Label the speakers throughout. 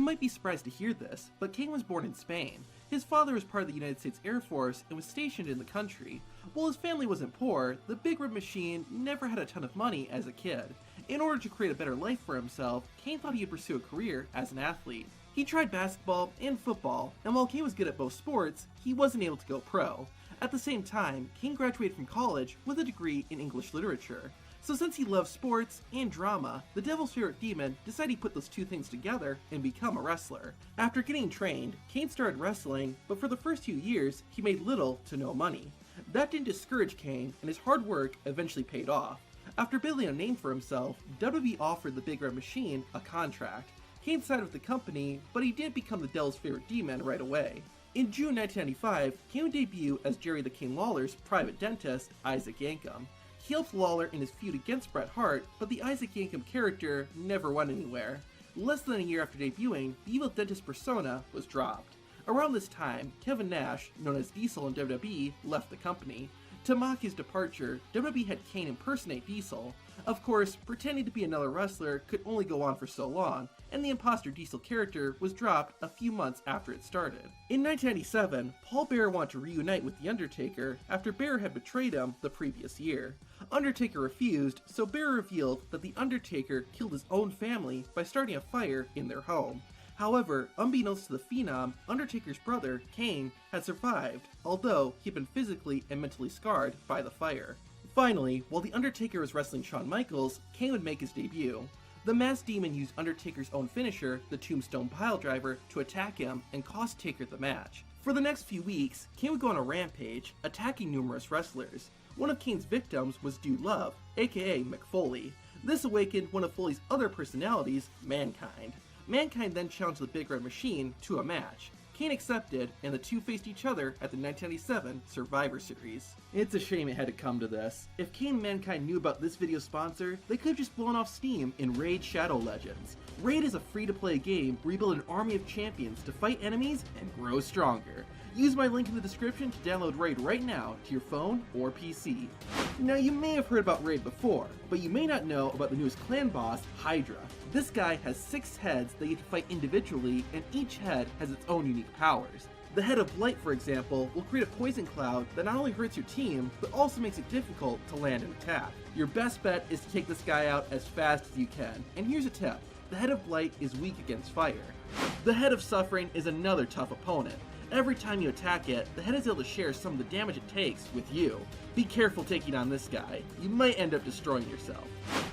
Speaker 1: might be surprised to hear this, but Kane was born in Spain. His father was part of the United States Air Force and was stationed in the country. While his family wasn't poor, the Big Red Machine never had a ton of money as a kid. In order to create a better life for himself, Kane thought he would pursue a career as an athlete. He tried basketball and football, and while Kane was good at both sports, he wasn't able to go pro. At the same time, Kane graduated from college with a degree in English literature. So since he loved sports and drama, the Devil's Favorite Demon decided he'd put those two things together and become a wrestler. After getting trained, Kane started wrestling, but for the first few years, he made little to no money. That didn't discourage Kane, and his hard work eventually paid off. After building a name for himself, WWE offered the Big Red Machine a contract. Kane signed with the company, but he didn't become the Devil's Favorite Demon right away. In June 1995, Kane would debut as Jerry the King Lawler's private dentist, Isaac Yankem. He helped Lawler in his feud against Bret Hart, but the Isaac Yankem character never went anywhere. Less than a year after debuting, the evil dentist persona was dropped. Around this time, Kevin Nash, known as Diesel in WWE, left the company. To mock his departure, WWE had Kane impersonate Diesel. Of course, pretending to be another wrestler could only go on for so long, and the imposter Diesel character was dropped a few months after it started. In 1997, Paul Bearer wanted to reunite with The Undertaker after Bearer had betrayed him the previous year. Undertaker refused, so Bearer revealed that The Undertaker killed his own family by starting a fire in their home. However, unbeknownst to the Phenom, Undertaker's brother, Kane, had survived, although he had been physically and mentally scarred by the fire. Finally, while The Undertaker was wrestling Shawn Michaels, Kane would make his debut. The Masked Demon used Undertaker's own finisher, the Tombstone Piledriver, to attack him and cost Taker the match. For the next few weeks, Kane would go on a rampage, attacking numerous wrestlers. One of Kane's victims was Dude Love, aka Mick Foley. This awakened one of Foley's other personalities, Mankind. Mankind then challenged the Big Red Machine to a match. Kane accepted, and the two faced each other at the 1997 Survivor Series. It's a shame it had to come to this. If Kane and Mankind knew about this video's sponsor, they could have just blown off steam in Raid Shadow Legends. Raid is a free-to-play game where you build an army of champions to fight enemies and grow stronger. Use my link in the description to download Raid right now to your phone or PC. Now you may have heard about Raid before, but you may not know about the newest clan boss, Hydra. This guy has 6 heads that you can fight individually, and each head has its own unique powers. The head of Blight, for example, will create a poison cloud that not only hurts your team, but also makes it difficult to land an attack. Your best bet is to take this guy out as fast as you can, and here's a tip. The head of Blight is weak against fire. The head of Suffering is another tough opponent. Every time you attack it, the head is able to share some of the damage it takes with you. Be careful taking on this guy. You might end up destroying yourself.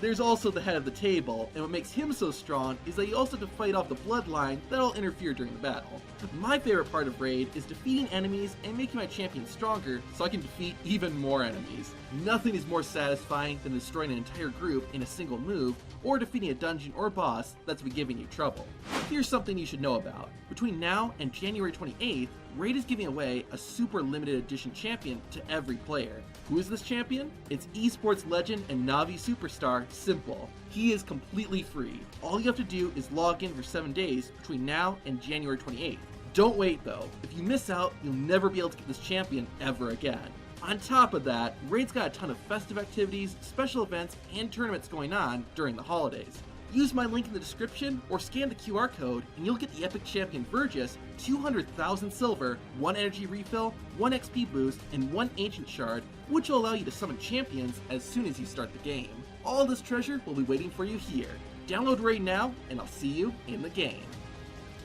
Speaker 1: There's also the head of the table, and what makes him so strong is that you also have to fight off the bloodline that'll interfere during the battle. My favorite part of Raid is defeating enemies and making my champion stronger so I can defeat even more enemies. Nothing is more satisfying than destroying an entire group in a single move, or defeating a dungeon or boss that's been giving you trouble. Here's something you should know about. Between now and January 28th, Raid is giving away a super limited edition champion to every player. Who is this champion? It's esports legend and Navi superstar, Simple. He is completely free. All you have to do is log in for 7 days between now and January 28th. Don't wait though. If you miss out, you'll never be able to get this champion ever again. On top of that, Raid's got a ton of festive activities, special events, and tournaments going on during the holidays. Use my link in the description or scan the QR code and you'll get the Epic Champion Vergis, 200,000 silver, 1 energy refill, 1 XP boost, and 1 ancient shard, which will allow you to summon champions as soon as you start the game. All this treasure will be waiting for you here. Download Raid now, and I'll see you in the game.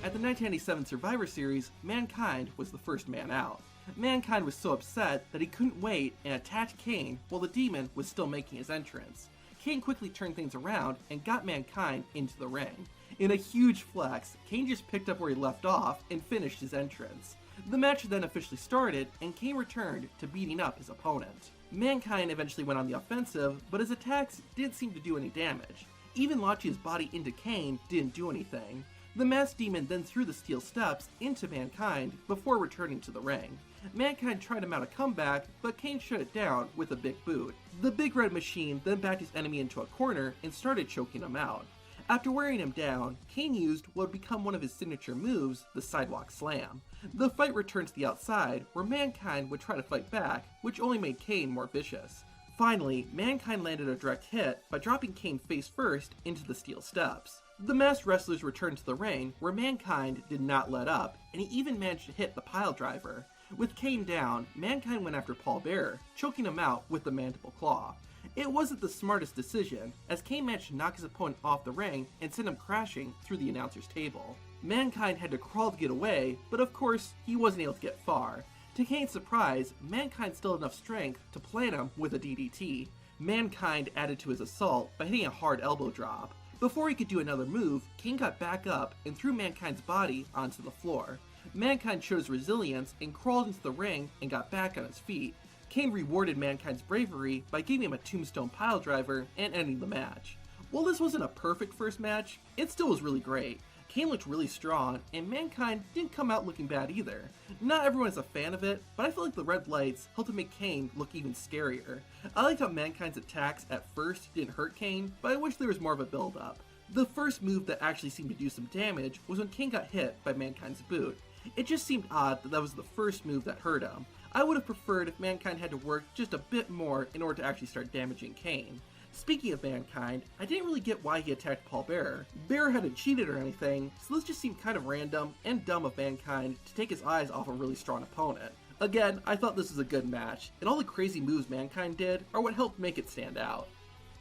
Speaker 1: At the 1997 Survivor Series, Mankind was the first man out. Mankind was so upset that he couldn't wait and attacked Kane while the demon was still making his entrance. Kane quickly turned things around and got Mankind into the ring. In a huge flex, Kane just picked up where he left off and finished his entrance. The match then officially started, and Kane returned to beating up his opponent. Mankind eventually went on the offensive, but his attacks didn't seem to do any damage. Even launching his body into Kane didn't do anything. The Masked Demon then threw the steel steps into Mankind before returning to the ring. Mankind tried to mount a comeback, but Kane shut it down with a big boot. The Big Red Machine then backed his enemy into a corner and started choking him out. After wearing him down, Kane used what would become one of his signature moves, the Sidewalk Slam. The fight returned to the outside, where Mankind would try to fight back, which only made Kane more vicious. Finally, Mankind landed a direct hit by dropping Kane face first into the steel steps. The masked wrestlers returned to the ring, where Mankind did not let up, and he even managed to hit the pile driver. With Kane down, Mankind went after Paul Bearer, choking him out with the mandible claw. It wasn't the smartest decision, as Kane managed to knock his opponent off the ring and send him crashing through the announcer's table. Mankind had to crawl to get away, but of course, he wasn't able to get far. To Kane's surprise, Mankind still had enough strength to plant him with a DDT. Mankind added to his assault by hitting a hard elbow drop. Before he could do another move, Kane got back up and threw Mankind's body onto the floor. Mankind showed his resilience and crawled into the ring and got back on his feet. Kane rewarded Mankind's bravery by giving him a tombstone piledriver and ending the match. While this wasn't a perfect first match, it still was really great. Kane looked really strong, and Mankind didn't come out looking bad either. Not everyone is a fan of it, but I feel like the red lights helped to make Kane look even scarier. I liked how Mankind's attacks at first didn't hurt Kane, but I wish there was more of a build-up. The first move that actually seemed to do some damage was when Kane got hit by Mankind's boot. It just seemed odd that that was the first move that hurt him. I would have preferred if Mankind had to work just a bit more in order to actually start damaging Kane. Speaking of Mankind, I didn't really get why he attacked Paul Bearer. Bearer hadn't cheated or anything, so this just seemed kind of random and dumb of Mankind to take his eyes off a really strong opponent. Again, I thought this was a good match, and all the crazy moves Mankind did are what helped make it stand out.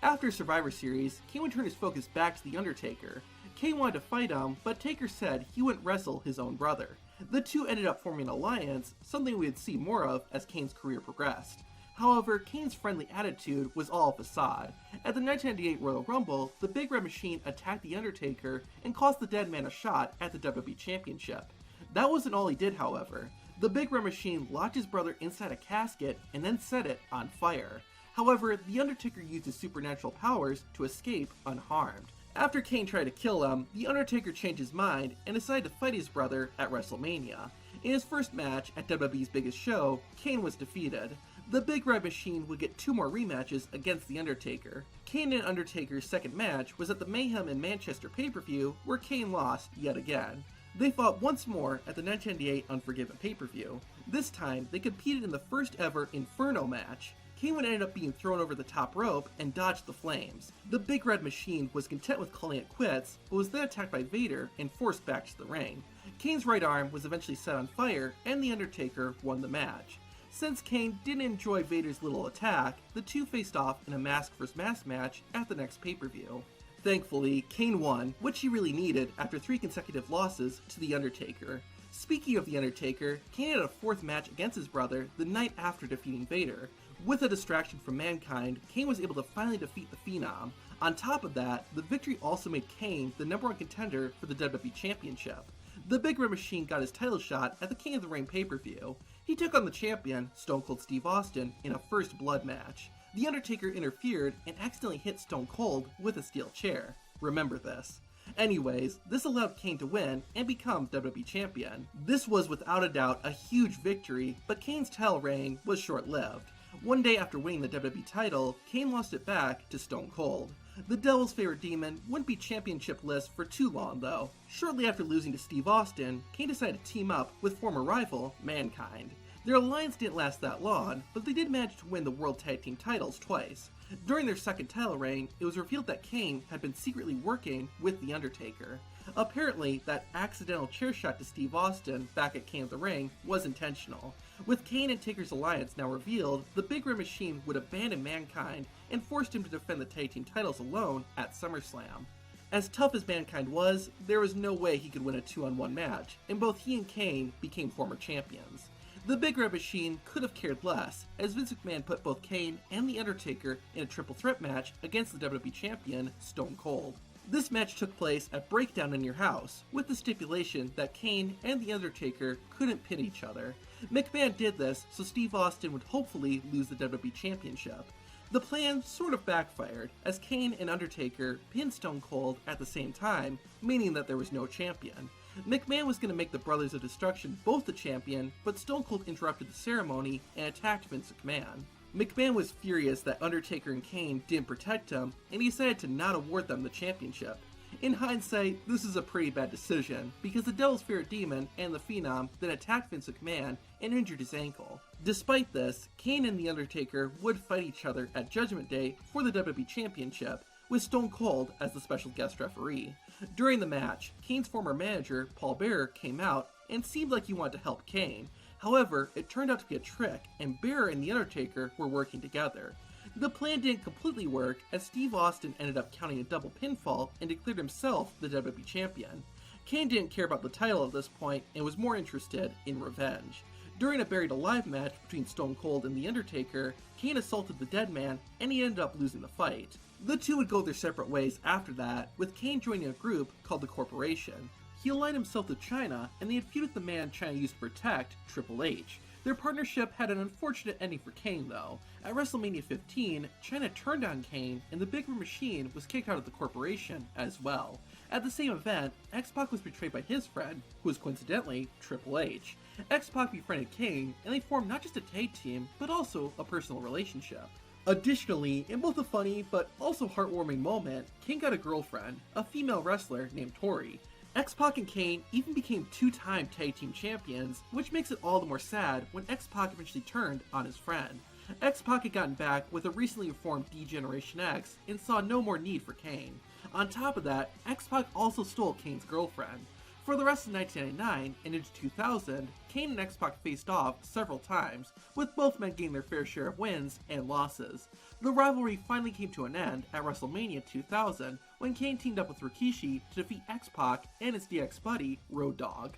Speaker 1: After Survivor Series, Kane would turn his focus back to The Undertaker. Kane wanted to fight him, but Taker said he wouldn't wrestle his own brother. The two ended up forming an alliance, something we would see more of as Kane's career progressed. However, Kane's friendly attitude was all a facade. At the 1998 Royal Rumble, the Big Red Machine attacked The Undertaker and cost the Dead Man a shot at the WWE Championship. That wasn't all he did, however. The Big Red Machine locked his brother inside a casket and then set it on fire. However, The Undertaker used his supernatural powers to escape unharmed. After Kane tried to kill him, The Undertaker changed his mind and decided to fight his brother at WrestleMania. In his first match at WWE's biggest show, Kane was defeated. The Big Red Machine would get 2 more rematches against The Undertaker. Kane and Undertaker's second match was at the Mayhem in Manchester pay-per-view, where Kane lost yet again. They fought once more at the 1998 Unforgiven pay-per-view. This time, they competed in the first ever Inferno match. Kane would end up being thrown over the top rope and dodged the flames. The Big Red Machine was content with calling it quits, but was then attacked by Vader and forced back to the ring. Kane's right arm was eventually set on fire, and The Undertaker won the match. Since Kane didn't enjoy Vader's little attack, the two faced off in a mask vs. mask match at the next pay-per-view. Thankfully, Kane won, which he really needed after 3 consecutive losses to The Undertaker. Speaking of The Undertaker, Kane had a 4th match against his brother the night after defeating Vader. With a distraction from Mankind, Kane was able to finally defeat the Phenom. On top of that, the victory also made Kane the #1 contender for the WWE Championship. The Big Red Machine got his title shot at the King of the Ring pay-per-view. He took on the champion, Stone Cold Steve Austin, in a first blood match. The Undertaker interfered and accidentally hit Stone Cold with a steel chair. Remember this. Anyways, this allowed Kane to win and become WWE Champion. This was without a doubt a huge victory, but Kane's title reign was short-lived. One day after winning the WWE title, Kane lost it back to Stone Cold. The Devil's Favorite Demon wouldn't be championship list for too long though. Shortly after losing to Steve Austin, Kane decided to team up with former rival, Mankind. Their alliance didn't last that long, but they did manage to win the World Tag Team titles twice. During their second title reign, it was revealed that Kane had been secretly working with The Undertaker. Apparently, that accidental chair shot to Steve Austin back at King of the Ring was intentional. With Kane and Taker's alliance now revealed, the Big Red Machine would abandon Mankind and forced him to defend the tag team titles alone at SummerSlam. As tough as Mankind was, there was no way he could win a 2-on-1 match, and both he and Kane became former champions. The Big Red Machine could have cared less, as Vince McMahon put both Kane and The Undertaker in a triple threat match against the WWE Champion, Stone Cold. This match took place at Breakdown in Your House, with the stipulation that Kane and The Undertaker couldn't pin each other. McMahon did this so Steve Austin would hopefully lose the WWE Championship. The plan sort of backfired, as Kane and Undertaker pinned Stone Cold at the same time, meaning that there was no champion. McMahon was going to make the Brothers of Destruction both the champion, but Stone Cold interrupted the ceremony and attacked Vince McMahon. McMahon was furious that Undertaker and Kane didn't protect him, and he decided to not award them the championship. In hindsight, this is a pretty bad decision, because the Devil's Favorite Demon and the Phenom then attacked Vince McMahon and injured his ankle. Despite this, Kane and The Undertaker would fight each other at Judgment Day for the WWE Championship, with Stone Cold as the special guest referee. During the match, Kane's former manager, Paul Bearer, came out and seemed like he wanted to help Kane. However, it turned out to be a trick, and Bearer and The Undertaker were working together. The plan didn't completely work, as Steve Austin ended up counting a double pinfall and declared himself the WWE Champion. Kane didn't care about the title at this point and was more interested in revenge. During a Buried Alive match between Stone Cold and The Undertaker, Kane assaulted the dead man and he ended up losing the fight. The two would go their separate ways after that, with Kane joining a group called the Corporation. He aligned himself to Chyna, and they had feuded the man Chyna used to protect, Triple H. Their partnership had an unfortunate ending for Kane though. At WrestleMania 15, Chyna turned on Kane, and the Big Red Machine was kicked out of the Corporation as well. At the same event, X-Pac was betrayed by his friend, who was coincidentally Triple H. X-Pac befriended Kane, and they formed not just a tag team, but also a personal relationship. Additionally, in both a funny but also heartwarming moment, Kane got a girlfriend, a female wrestler named Tori. X-Pac and Kane even became two-time tag team champions, which makes it all the more sad when X-Pac eventually turned on his friend. X-Pac had gotten back with a recently formed D-Generation X and saw no more need for Kane. On top of that, X-Pac also stole Kane's girlfriend. For the rest of 1999 and into 2000, Kane and X-Pac faced off several times, with both men getting their fair share of wins and losses. The rivalry finally came to an end at WrestleMania 2000 when Kane teamed up with Rikishi to defeat X-Pac and his DX buddy, Road Dogg.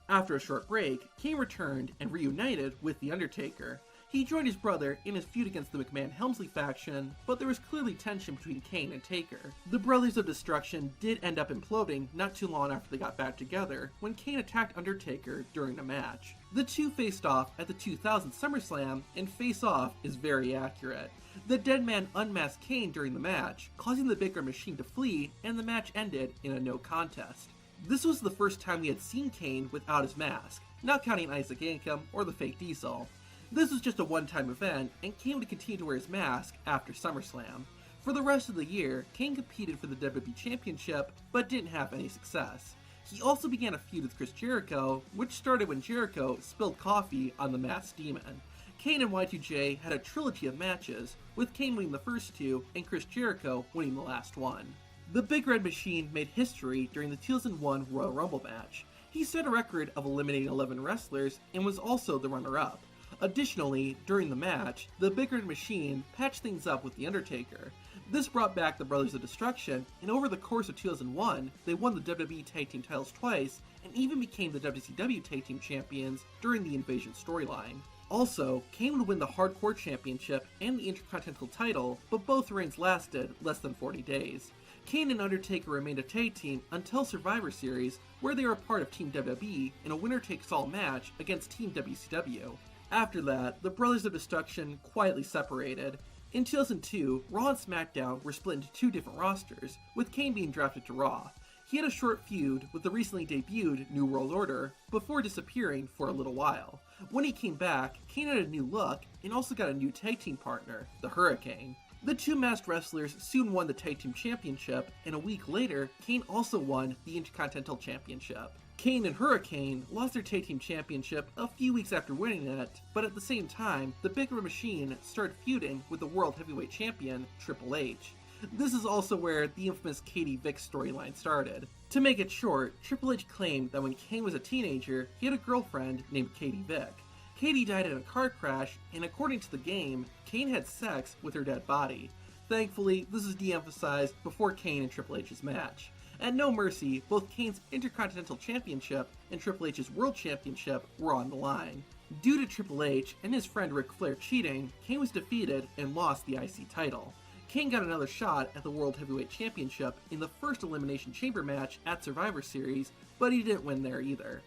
Speaker 1: After a short break, Kane returned and reunited with The Undertaker. He joined his brother in his feud against the McMahon-Helmsley faction, but there was clearly tension between Kane and Taker. The Brothers of Destruction did end up imploding not too long after they got back together, when Kane attacked Undertaker during a match. The two faced off at the 2000 SummerSlam, and face off is very accurate. The dead man unmasked Kane during the match, causing the Big Red Machine to flee, and the match ended in a no contest. This was the first time we had seen Kane without his mask, not counting Isaac Yankem or the fake Diesel. This was just a one-time event, and Kane would continue to wear his mask after SummerSlam. For the rest of the year, Kane competed for the WWE Championship, but didn't have any success. He also began a feud with Chris Jericho, which started when Jericho spilled coffee on the Masked Demon. Kane and Y2J had a trilogy of matches, with Kane winning the first two and Chris Jericho winning the last one. The Big Red Machine made history during the 2001 Royal Rumble match. He set a record of eliminating 11 wrestlers and was also the runner-up. Additionally, during the match, the Big Red Machine patched things up with The Undertaker. This brought back the Brothers of Destruction, and over the course of 2001, they won the WWE Tag Team titles twice, and even became the WCW Tag Team Champions during the Invasion storyline. Also, Kane would win the Hardcore Championship and the Intercontinental title, but both reigns lasted less than 40 days. Kane and Undertaker remained a tag team until Survivor Series, where they were part of Team WWE in a winner-takes-all match against Team WCW. After that, the Brothers of Destruction quietly separated. In 2002, Raw and SmackDown were split into two different rosters, with Kane being drafted to Raw. He had a short feud with the recently debuted New World Order, before disappearing for a little while. When he came back, Kane had a new look, and also got a new tag team partner, the Hurricane. The two masked wrestlers soon won the Tag Team Championship, and a week later, Kane also won the Intercontinental Championship. Kane and Hurricane lost their Tag Team Championship a few weeks after winning it, but at the same time, the Big Red Machine started feuding with the World Heavyweight Champion, Triple H. This is also where the infamous Katie Vick storyline started. To make it short, Triple H claimed that when Kane was a teenager, he had a girlfriend named Katie Vick. Katie died in a car crash, and according to the game, Kane had sex with her dead body. Thankfully, this is de-emphasized before Kane and Triple H's match. At No Mercy, both Kane's Intercontinental Championship and Triple H's World Championship were on the line. Due to Triple H and his friend Ric Flair cheating, Kane was defeated and lost the IC title. Kane got another shot at the World Heavyweight Championship in the first Elimination Chamber match at Survivor Series, but he didn't win there either.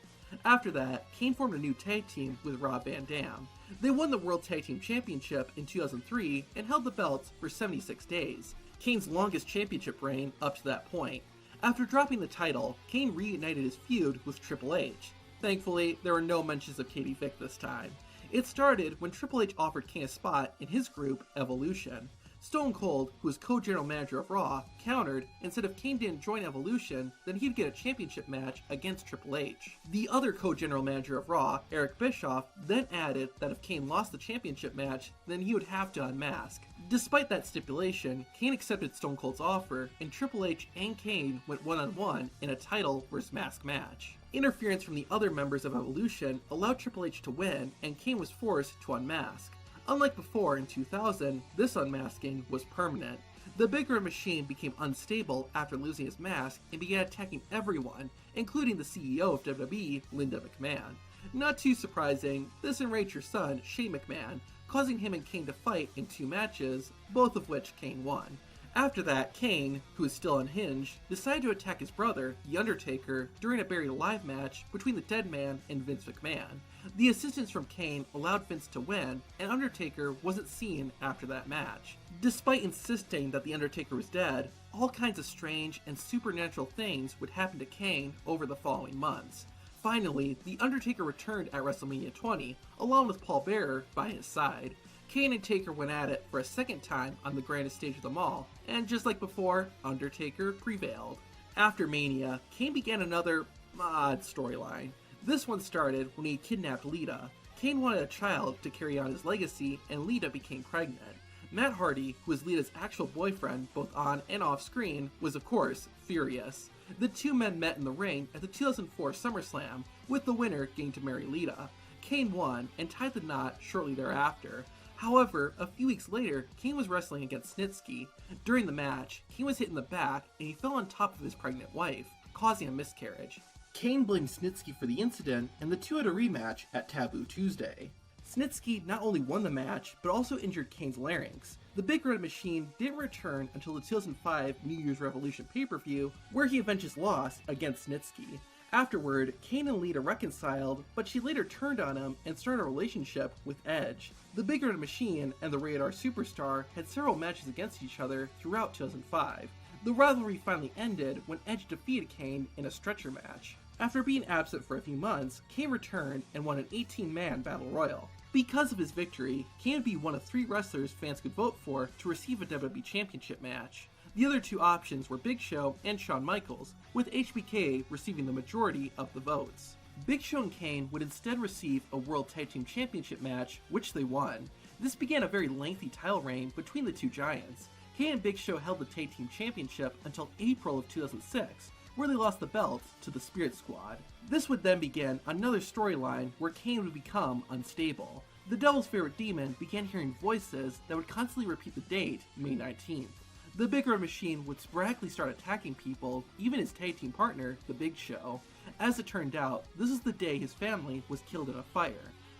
Speaker 1: After that, Kane formed a new tag team with Rob Van Dam. They won the World Tag Team Championship in 2003 and held the belts for 76 days, Kane's longest championship reign up to that point. After dropping the title, Kane reunited his feud with Triple H. Thankfully, there were no mentions of Katie Vick this time. It started when Triple H offered Kane a spot in his group, Evolution. Stone Cold, who was co-general manager of Raw, countered and said if Kane didn't join Evolution, then he'd get a championship match against Triple H. The other co-general manager of Raw, Eric Bischoff, then added that if Kane lost the championship match, then he would have to unmask. Despite that stipulation, Kane accepted Stone Cold's offer, and Triple H and Kane went one-on-one in a title versus mask match. Interference from the other members of Evolution allowed Triple H to win, and Kane was forced to unmask. Unlike before in 2000, this unmasking was permanent. The Big Red Machine became unstable after losing his mask and began attacking everyone, including the CEO of WWE, Linda McMahon. Not too surprising, this enraged her son, Shane McMahon, causing him and Kane to fight in 2 matches, both of which Kane won. After that, Kane, who is still unhinged, decided to attack his brother, The Undertaker, during a buried alive match between the Dead Man and Vince McMahon. The assistance from Kane allowed Vince to win, and Undertaker wasn't seen after that match. Despite insisting that The Undertaker was dead, all kinds of strange and supernatural things would happen to Kane over the following months. Finally, The Undertaker returned at WrestleMania 20, along with Paul Bearer by his side. Kane and Taker went at it for a second time on the grandest stage of them all, and just like before, Undertaker prevailed. After Mania, Kane began another odd storyline. This one started when he kidnapped Lita. Kane wanted a child to carry on his legacy, and Lita became pregnant. Matt Hardy, who was Lita's actual boyfriend both on and off screen, was of course furious. The 2 men met in the ring at the 2004 SummerSlam, with the winner getting to marry Lita. Kane won and tied the knot shortly thereafter. However, a few weeks later, Kane was wrestling against Snitsky. During the match, Kane was hit in the back and he fell on top of his pregnant wife, causing a miscarriage. Kane blamed Snitsky for the incident, and the 2 had a rematch at Taboo Tuesday. Snitsky not only won the match, but also injured Kane's larynx. The Big Red Machine didn't return until the 2005 New Year's Revolution pay-per-view, where he avenged his loss against Snitsky. Afterward, Kane and Lita reconciled, but she later turned on him and started a relationship with Edge. The Big Red Machine and the Rated R Superstar had several matches against each other throughout 2005. The rivalry finally ended when Edge defeated Kane in a stretcher match. After being absent for a few months, Kane returned and won an 18-man Battle Royal. Because of his victory, Kane would be one of 3 wrestlers fans could vote for to receive a WWE Championship match. The other 2 options were Big Show and Shawn Michaels, with HBK receiving the majority of the votes. Big Show and Kane would instead receive a World Tag Team Championship match, which they won. This began a very lengthy title reign between the 2 giants. Kane and Big Show held the Tag Team Championship until April of 2006, where they lost the belts to the Spirit Squad. This would then begin another storyline where Kane would become unstable. The Devil's Favorite Demon began hearing voices that would constantly repeat the date, May 19th. The Big Red Machine would sporadically start attacking people, even his tag team partner, The Big Show. As it turned out, this is the day his family was killed in a fire.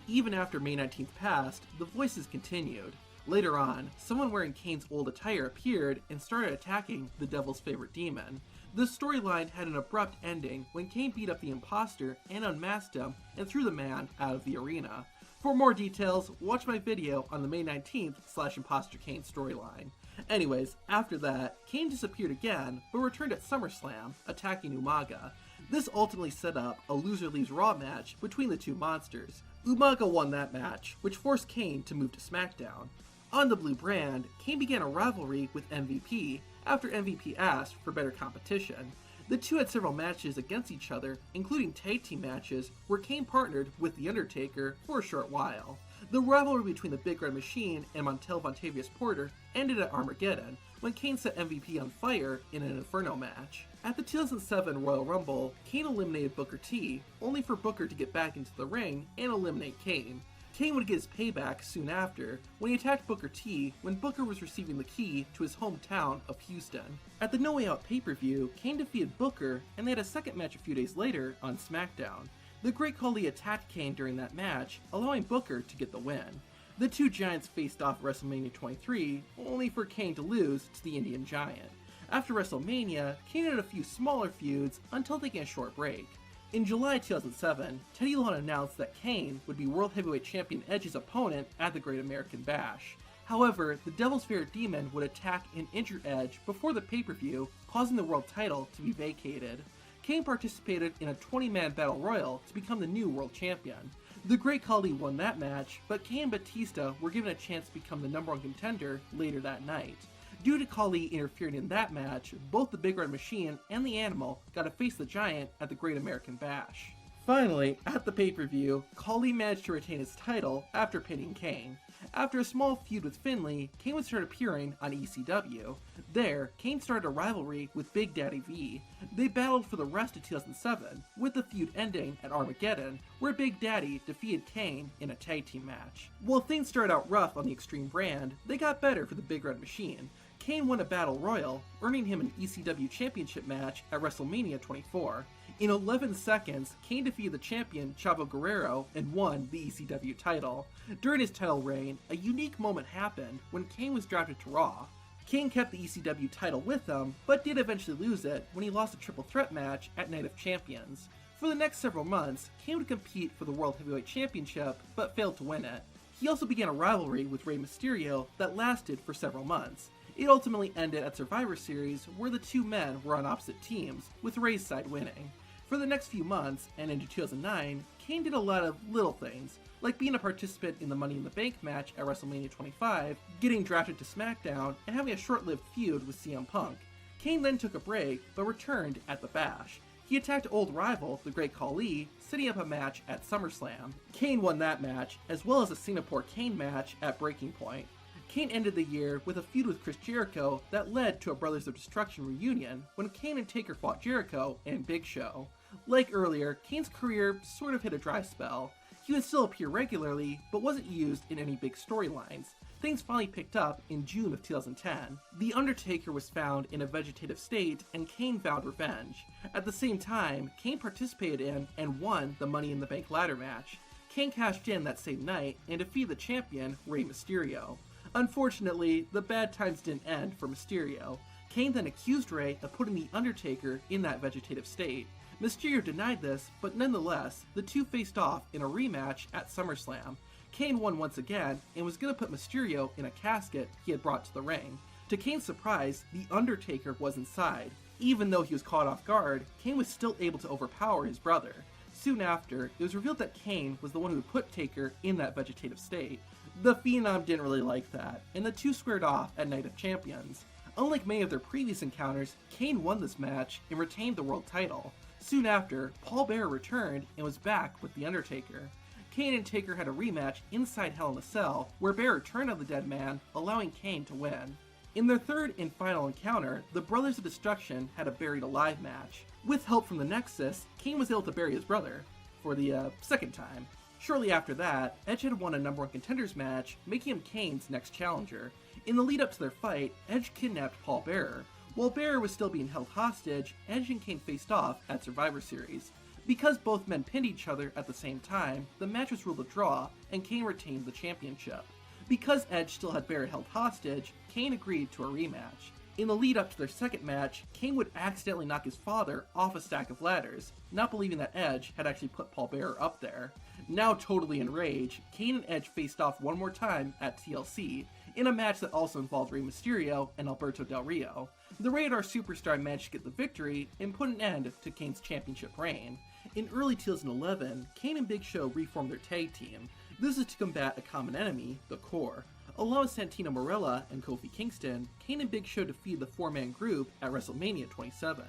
Speaker 1: Even after May 19th passed, the voices continued. Later on, someone wearing Kane's old attire appeared and started attacking the Devil's Favorite Demon. The storyline had an abrupt ending when Kane beat up the imposter and unmasked him and threw the man out of the arena. For more details, watch my video on the May 19th /Imposter Kane storyline. Anyways, after that, Kane disappeared again, but returned at SummerSlam, attacking Umaga. This ultimately set up a loser leaves Raw match between the 2 monsters. Umaga won that match, which forced Kane to move to SmackDown. On the Blue Brand, Kane began a rivalry with MVP after MVP asked for better competition. The 2 had several matches against each other, including tag team matches, where Kane partnered with The Undertaker for a short while. The rivalry between the Big Red Machine and Montel Vontavious Porter ended at Armageddon, when Kane set MVP on fire in an Inferno match. At the 2007 Royal Rumble, Kane eliminated Booker T, only for Booker to get back into the ring and eliminate Kane. Kane would get his payback soon after, when he attacked Booker T when Booker was receiving the key to his hometown of Houston. At the No Way Out pay-per-view, Kane defeated Booker, and they had a second match a few days later on SmackDown. The Great Khali attacked Kane during that match, allowing Booker to get the win. The 2 giants faced off at WrestleMania 23, only for Kane to lose to the Indian Giant. After WrestleMania, Kane had a few smaller feuds until taking a short break. In July 2007, Teddy Long announced that Kane would be World Heavyweight Champion Edge's opponent at the Great American Bash. However, the Devil's Favorite Demon would attack and injure Edge before the pay-per-view, causing the world title to be vacated. Kane participated in a 20-man battle royal to become the new world champion. The Great Khali won that match, but Kane and Batista were given a chance to become the #1 contender later that night. Due to Khali interfering in that match, both the Big Red Machine and the Animal got to face the Giant at the Great American Bash. Finally, at the pay-per-view, Khali managed to retain his title after pinning Kane. After a small feud with Finlay, Kane would start appearing on ECW. There, Kane started a rivalry with Big Daddy V. They battled for the rest of 2007, with the feud ending at Armageddon, where Big Daddy defeated Kane in a tag team match. While things started out rough on the Extreme brand, they got better for the Big Red Machine. Kane won a Battle Royal, earning him an ECW Championship match at WrestleMania 24. In 11 seconds, Kane defeated the champion Chavo Guerrero and won the ECW title. During his title reign, a unique moment happened when Kane was drafted to Raw. Kane kept the ECW title with him, but did eventually lose it when he lost a triple threat match at Night of Champions. For the next several months, Kane would compete for the World Heavyweight Championship, but failed to win it. He also began a rivalry with Rey Mysterio that lasted for several months. It ultimately ended at Survivor Series, where the two men were on opposite teams, with Rey's side winning. For the next few months, and into 2009, Kane did a lot of little things, like being a participant in the Money in the Bank match at WrestleMania 25, getting drafted to SmackDown, and having a short-lived feud with CM Punk. Kane then took a break, but returned at the Bash. He attacked old rival, the Great Khali, setting up a match at SummerSlam. Kane won that match, as well as a Singapore Kane match at Breaking Point. Kane ended the year with a feud with Chris Jericho that led to a Brothers of Destruction reunion when Kane and Taker fought Jericho and Big Show. Like earlier, Kane's career sort of hit a dry spell. He would still appear regularly, but wasn't used in any big storylines. Things finally picked up in June of 2010. The Undertaker was found in a vegetative state, and Kane vowed revenge. At the same time, Kane participated in and won the Money in the Bank ladder match. Kane cashed in that same night and defeated the champion, Rey Mysterio. Unfortunately, the bad times didn't end for Mysterio. Kane then accused Rey of putting The Undertaker in that vegetative state. Mysterio denied this, but nonetheless, the two faced off in a rematch at SummerSlam. Kane won once again, and was going to put Mysterio in a casket he had brought to the ring. To Kane's surprise, The Undertaker was inside. Even though he was caught off guard, Kane was still able to overpower his brother. Soon after, it was revealed that Kane was the one who had put Taker in that vegetative state. The Phenom didn't really like that, and the two squared off at Night of Champions. Unlike many of their previous encounters, Kane won this match and retained the world title. Soon after, Paul Bearer returned and was back with The Undertaker. Kane and Taker had a rematch inside Hell in a Cell, where Bearer turned on the dead man, allowing Kane to win. In their third and final encounter, the Brothers of Destruction had a Buried Alive match. With help from the Nexus, Kane was able to bury his brother, for the second time. Shortly after that, Edge had won a #1 Contenders match, making him Kane's next challenger. In the lead up to their fight, Edge kidnapped Paul Bearer. While Bearer was still being held hostage, Edge and Kane faced off at Survivor Series. Because both men pinned each other at the same time, the match was ruled a draw, and Kane retained the championship. Because Edge still had Bearer held hostage, Kane agreed to a rematch. In the lead up to their second match, Kane would accidentally knock his father off a stack of ladders, not believing that Edge had actually put Paul Bearer up there. Now totally enraged, Kane and Edge faced off one more time at TLC, in a match that also involved Rey Mysterio and Alberto Del Rio. The Rated R Superstar managed to get the victory and put an end to Kane's championship reign. In early 2011, Kane and Big Show reformed their tag team. This is to combat a common enemy, the Core. Along with Santino Marella and Kofi Kingston, Kane and Big Show defeated the four-man group at WrestleMania 27.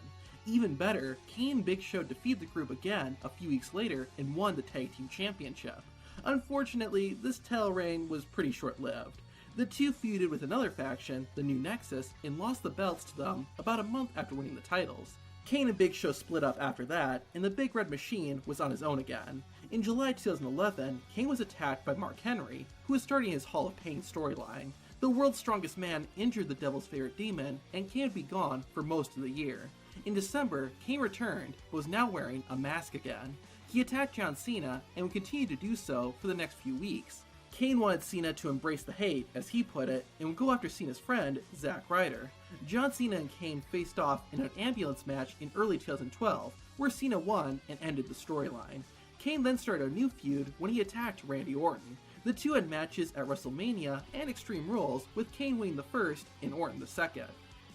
Speaker 1: Even better, Kane and Big Show defeated the group again a few weeks later and won the tag team championship. Unfortunately, this title reign was pretty short-lived. The two feuded with another faction, the New Nexus, and lost the belts to them about a month after winning the titles. Kane and Big Show split up after that, and the Big Red Machine was on his own again. In July 2011, Kane was attacked by Mark Henry, who was starting his Hall of Pain storyline. The world's strongest man injured the Devil's favorite demon, and Kane would be gone for most of the year. In December, Kane returned, but was now wearing a mask again. He attacked John Cena, and would continue to do so for the next few weeks. Kane wanted Cena to embrace the hate, as he put it, and would go after Cena's friend, Zack Ryder. John Cena and Kane faced off in an ambulance match in early 2012, where Cena won and ended the storyline. Kane then started a new feud when he attacked Randy Orton. The two had matches at WrestleMania and Extreme Rules, with Kane winning the first and Orton the second.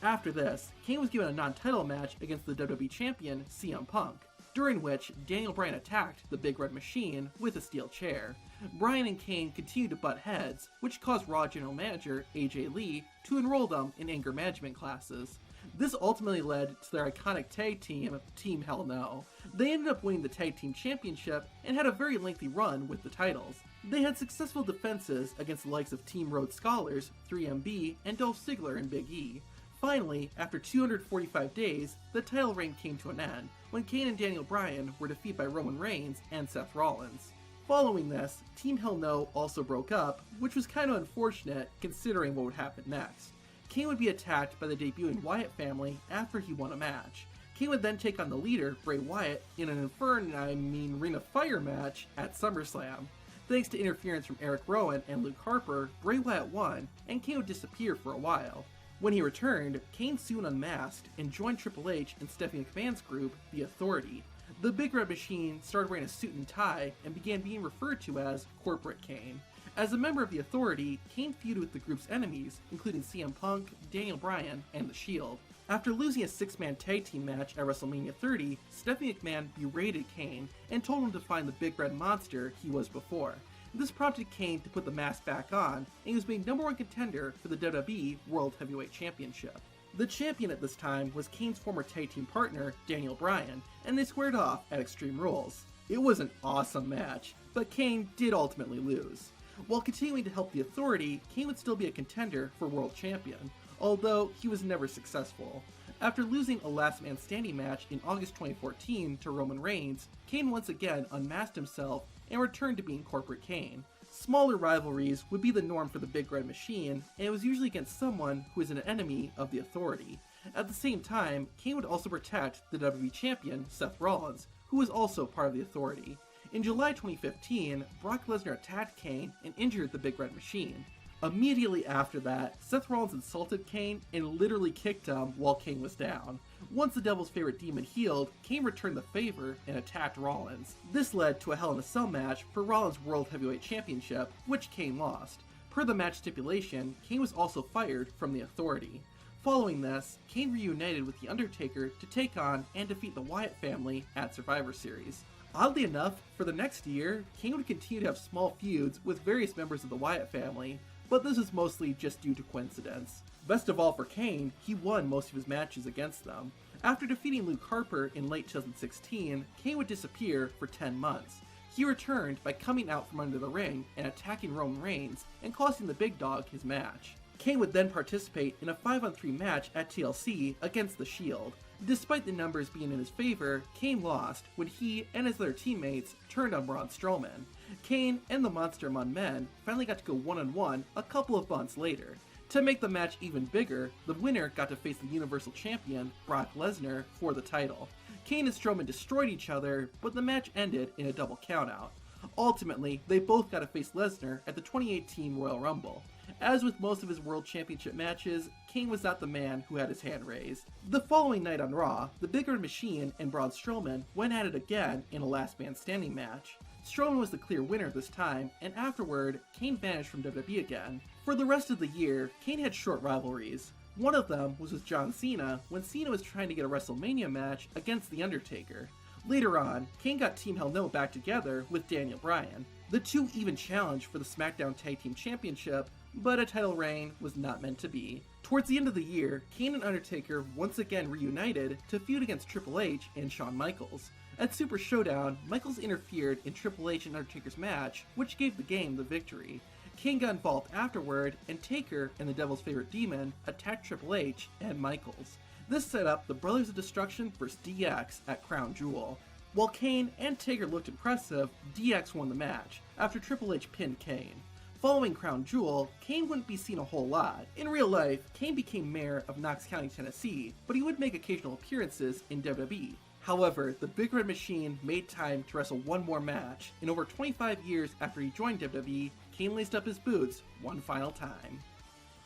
Speaker 1: After this, Kane was given a non-title match against the WWE Champion, CM Punk, during which Daniel Bryan attacked the Big Red Machine with a steel chair. Bryan and Kane continued to butt heads, which caused Raw General Manager AJ Lee to enroll them in anger management classes. This ultimately led to their iconic tag team, Team Hell No. They ended up winning the tag team championship and had a very lengthy run with the titles. They had successful defenses against the likes of Team Rhodes Scholars, 3MB, and Dolph Ziggler and Big E. Finally, after 245 days, the title reign came to an end when Kane and Daniel Bryan were defeated by Roman Reigns and Seth Rollins. Following this, Team Hell No also broke up, which was kind of unfortunate considering what would happen next. Kane would be attacked by the debuting Wyatt family after he won a match. Kane would then take on the leader, Bray Wyatt, in an Ring of Fire match at SummerSlam. Thanks to interference from Eric Rowan and Luke Harper, Bray Wyatt won, and Kane would disappear for a while. When he returned, Kane soon unmasked and joined Triple H and Stephanie McMahon's group, The Authority. The Big Red Machine started wearing a suit and tie and began being referred to as Corporate Kane. As a member of The Authority, Kane feuded with the group's enemies, including CM Punk, Daniel Bryan, and The Shield. After losing a 6-man tag team match at WrestleMania 30, Stephanie McMahon berated Kane and told him to find the big red monster he was before. This prompted Kane to put the mask back on, and he was made #1 contender for the WWE World Heavyweight Championship. The champion at this time was Kane's former tag team partner, Daniel Bryan, and they squared off at Extreme Rules. It was an awesome match, but Kane did ultimately lose. While continuing to help the Authority, Kane would still be a contender for World Champion, although he was never successful. After losing a last man standing match in August 2014 to Roman Reigns, Kane once again unmasked himself and returned to being Corporate Kane. Smaller rivalries would be the norm for the Big Red Machine, and it was usually against someone who is an enemy of the Authority. At the same time, Kane would also protect the WWE Champion, Seth Rollins, who was also part of the Authority. In July 2015, Brock Lesnar attacked Kane and injured the Big Red Machine. Immediately after that, Seth Rollins insulted Kane and literally kicked him while Kane was down. Once the Devil's Favorite Demon healed, Kane returned the favor and attacked Rollins. This led to a Hell in a Cell match for Rollins' World Heavyweight Championship, which Kane lost. Per the match stipulation, Kane was also fired from the Authority. Following this, Kane reunited with The Undertaker to take on and defeat the Wyatt family at Survivor Series. Oddly enough, for the next year, Kane would continue to have small feuds with various members of the Wyatt family, but this is mostly just due to coincidence. Best of all for Kane, he won most of his matches against them. After defeating Luke Harper in late 2016, Kane would disappear for 10 months. He returned by coming out from under the ring and attacking Roman Reigns and costing the Big Dog his match. Kane would then participate in a 5-on-3 match at TLC against The Shield. Despite the numbers being in his favor, Kane lost when he and his other teammates turned on Braun Strowman. Kane and the Monster Among Men finally got to go one-on-one a couple of months later. To make the match even bigger, the winner got to face the Universal Champion, Brock Lesnar, for the title. Kane and Strowman destroyed each other, but the match ended in a double countout. Ultimately, they both got to face Lesnar at the 2018 Royal Rumble. As with most of his World Championship matches, Kane was not the man who had his hand raised. The following night on Raw, the Big Red Machine and Braun Strowman went at it again in a last man standing match. Strowman was the clear winner this time, and afterward, Kane vanished from WWE again. For the rest of the year, Kane had short rivalries. One of them was with John Cena when Cena was trying to get a WrestleMania match against The Undertaker. Later on, Kane got Team Hell No back together with Daniel Bryan. The two even challenged for the SmackDown Tag Team Championship, but a title reign was not meant to be. Towards the end of the year, Kane and Undertaker once again reunited to feud against Triple H and Shawn Michaels. At Super Showdown, Michaels interfered in Triple H and Undertaker's match, which gave the game the victory. Kane got involved afterward, and Taker and the Devil's Favorite Demon attacked Triple H and Michaels. This set up the Brothers of Destruction vs. DX at Crown Jewel. While Kane and Taker looked impressive, DX won the match, after Triple H pinned Kane. Following Crown Jewel, Kane wouldn't be seen a whole lot. In real life, Kane became mayor of Knox County, Tennessee, but he would make occasional appearances in WWE. However, the Big Red Machine made time to wrestle one more match, and over 25 years after he joined WWE, Kane laced up his boots one final time.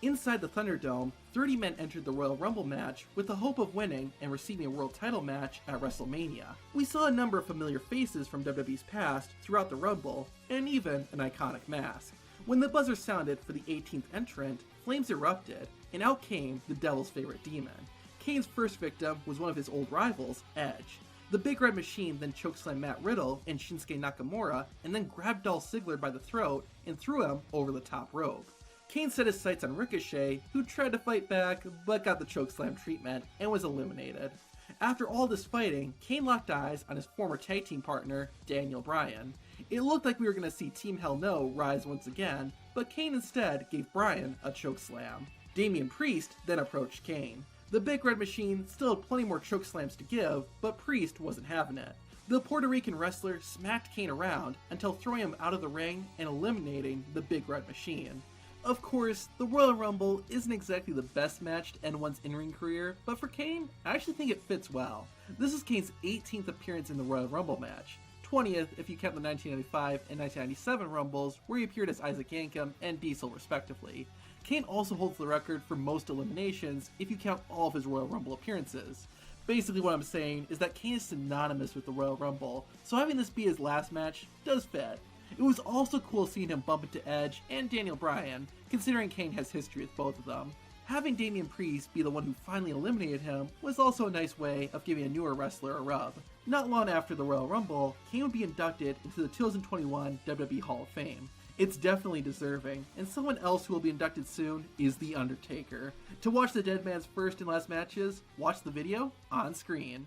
Speaker 1: Inside the Thunderdome, 30 men entered the Royal Rumble match with the hope of winning and receiving a world title match at WrestleMania. We saw a number of familiar faces from WWE's past throughout the Rumble, and even an iconic mask. When the buzzer sounded for the 18th entrant, flames erupted, and out came the Devil's Favorite Demon. Kane's first victim was one of his old rivals, Edge. The Big Red Machine then chokeslammed Matt Riddle and Shinsuke Nakamura, and then grabbed Dolph Ziggler by the throat and threw him over the top rope. Kane set his sights on Ricochet, who tried to fight back, but got the chokeslam treatment and was eliminated. After all this fighting, Kane locked eyes on his former tag team partner, Daniel Bryan. It looked like we were going to see Team Hell No rise once again, but Kane instead gave Bryan a chokeslam. Damian Priest then approached Kane. The Big Red Machine still had plenty more chokeslams to give, but Priest wasn't having it. The Puerto Rican wrestler smacked Kane around until throwing him out of the ring and eliminating the Big Red Machine. Of course, the Royal Rumble isn't exactly the best match to end one's in-ring career, but for Kane, I actually think it fits well. This is Kane's 18th appearance in the Royal Rumble match, 20th if you count the 1995 and 1997 Rumbles, where he appeared as Isaac Yankem and Diesel respectively. Kane also holds the record for most eliminations if you count all of his Royal Rumble appearances. Basically what I'm saying is that Kane is synonymous with the Royal Rumble, so having this be his last match does fit. It was also cool seeing him bump into Edge and Daniel Bryan, considering Kane has history with both of them. Having Damian Priest be the one who finally eliminated him was also a nice way of giving a newer wrestler a rub. Not long after the Royal Rumble, Kane would be inducted into the 2021 WWE Hall of Fame. It's definitely deserving, and someone else who will be inducted soon is The Undertaker. To watch the Dead Man's first and last matches, watch the video on screen.